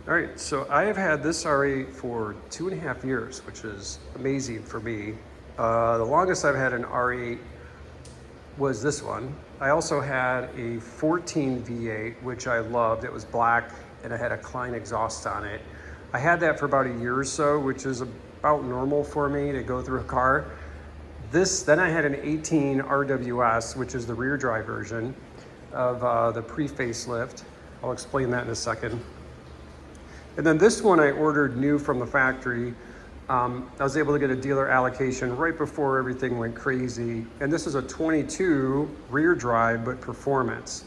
All right, so I have had this R8 for 2.5 years, which is amazing for me. The longest I've had an R8 was this one. I also had a 14 V8, which I loved. It was black and it had a Klein exhaust on it. I had that for about a year or so, which is about normal for me to go through a car. Then I had an 18 RWS, which is the rear drive version of the pre-facelift. I'll explain that in a second. And then this one I ordered new from the factory. I was able to get a dealer allocation right before everything went crazy. And this is a 22 rear drive, but performance.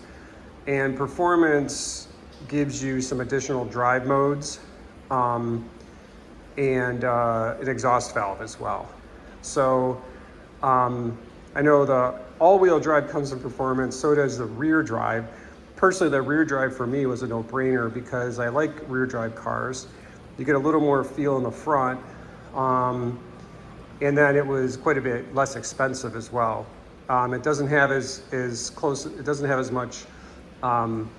And performance gives you some additional drive modes and an exhaust valve as well. So I know the all-wheel drive comes in performance, so does the rear drive. Personally, the rear drive for me was a no-brainer because I like rear drive cars. You get a little more feel in the front, and then it was quite a bit less expensive as well. It doesn't have it doesn't have as much kind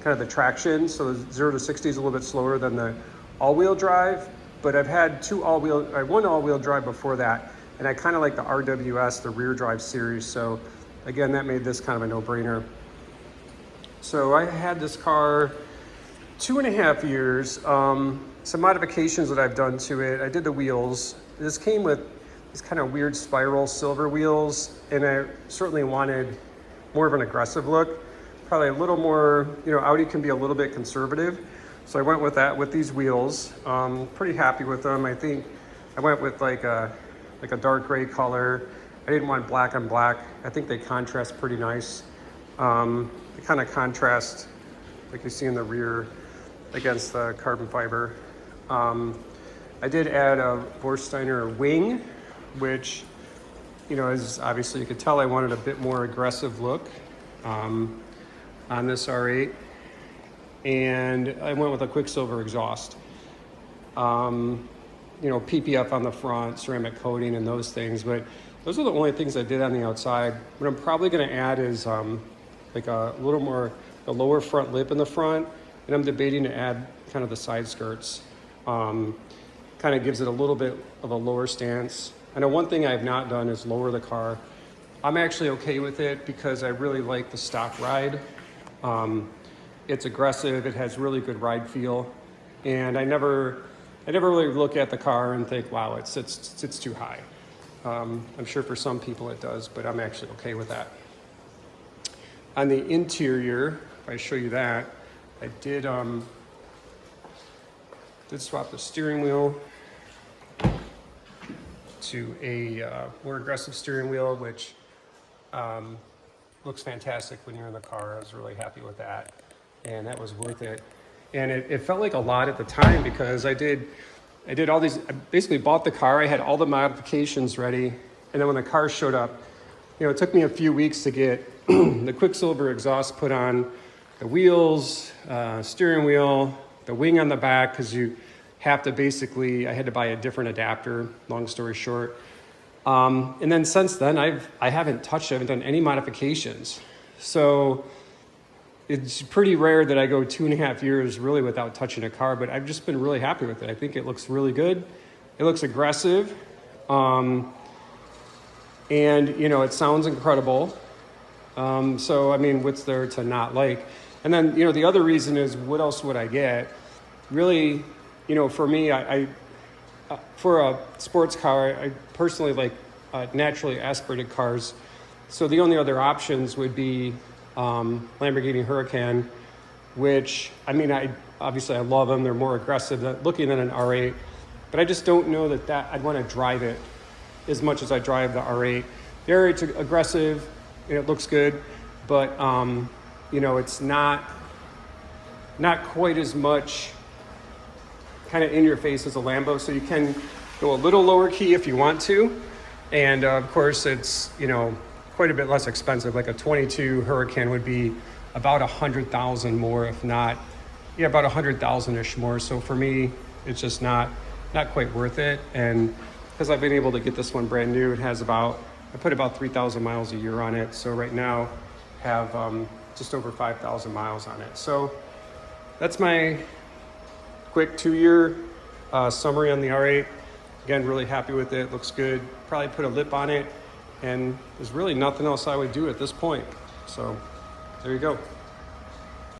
of the traction, so the 0 to 60 is a little bit slower than the all-wheel drive. But I've had one all-wheel drive before that, and I kind of like the RWS, the rear drive series. So again, that made this kind of a no-brainer. So I had this car 2.5 years. Some modifications that I've done to it. I did the wheels. This came with these kind of weird spiral silver wheels, and I certainly wanted more of an aggressive look. Probably a little more, Audi can be a little bit conservative. So I went with that with these wheels. Pretty happy with them. I think I went with like a dark gray color. I didn't want black on black. I think they contrast pretty nice. They kind of contrast, like you see in the rear, against the carbon fiber. I did add a Vorsteiner wing, which, as obviously you could tell, I wanted a bit more aggressive look on this R8. And I went with a Quicksilver exhaust. PPF on the front, ceramic coating and those things, but those are the only things I did on the outside. What I'm probably gonna add is like a little more, the lower front lip in the front, and I'm debating to add kind of the side skirts. Kind of gives it a little bit of a lower stance. I know one thing I have not done is lower the car. I'm actually okay with it because I really like the stock ride. It's aggressive, it has really good ride feel, and I never really look at the car and think, wow, it sits too high. I'm sure for some people it does, but I'm actually okay with that. On the interior, if I show you that, I did swap the steering wheel to a more aggressive steering wheel, which looks fantastic when you're in the car. I was really happy with that, and that was worth it. And it felt like a lot at the time because I did all these, I basically bought the car, I had all the modifications ready, and then when the car showed up, it took me a few weeks to get the Quicksilver exhaust put on, the wheels, steering wheel, the wing on the back, because you have to I had to buy a different adapter, long story short. And then since then, I haven't done any modifications. So it's pretty rare that I go 2.5 years really without touching a car, but I've just been really happy with it. I think it looks really good. It looks aggressive. And it sounds incredible. So, I mean, what's there to not like? And then, the other reason is, what else would I get? Really, for me, I for a sports car, I personally like naturally aspirated cars. So the only other options would be Lamborghini Huracan, which, I mean, I love them. They're more aggressive looking than an R8, but I just don't know that I'd want to drive it as much as I drive the R8. The R8's aggressive, and it looks good, but it's not quite as much kind of in your face as a Lambo. So you can go a little lower key if you want to, and of course it's quite a bit less expensive. Like a 22 Huracan would be about 100,000 more, if not, about 100,000-ish more. So for me, it's just not quite worth it. And because I've been able to get this one brand new, I put about 3,000 miles a year on it. So right now, have just over 5,000 miles on it. So that's my quick 2-year summary on the R8. Again, really happy with it. Looks good. Probably put a lip on it, and there's really nothing else I would do at this point. So there you go.